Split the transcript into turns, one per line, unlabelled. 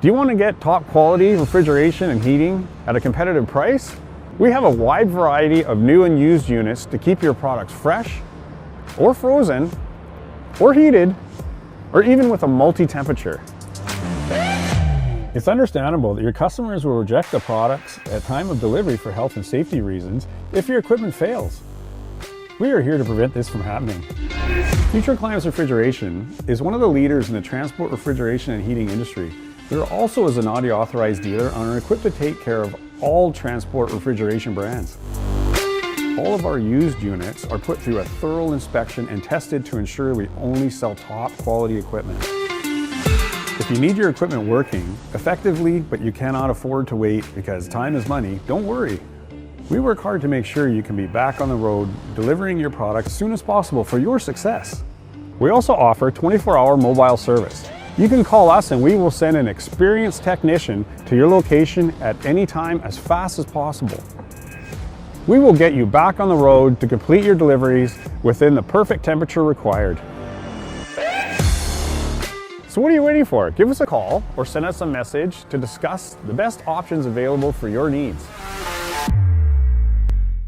Do you want to get top quality refrigeration and heating at a competitive price? We have a wide variety of new and used units to keep your products fresh, or frozen, or heated, or even with a multi-temperature. It's understandable that your customers will reject the products at time of delivery for health and safety reasons if your equipment fails. We are here to prevent this from happening. Future Climates Refrigeration is one of the leaders in the transport, refrigeration, and heating industry. We are also a Zanotti authorized dealer and are equipped to take care of all transport refrigeration brands. All of our used units are put through a thorough inspection and tested to ensure we only sell top quality equipment. If you need your equipment working effectively, but you cannot afford to wait because time is money, don't worry. We work hard to make sure you can be back on the road delivering your product as soon as possible for your success. We also offer 24-hour mobile service. You can call us and we will send an experienced technician to your location at any time as fast as possible. We will get you back on the road to complete your deliveries within the perfect temperature required. So what are you waiting for? Give us a call or send us a message to discuss the best options available for your needs.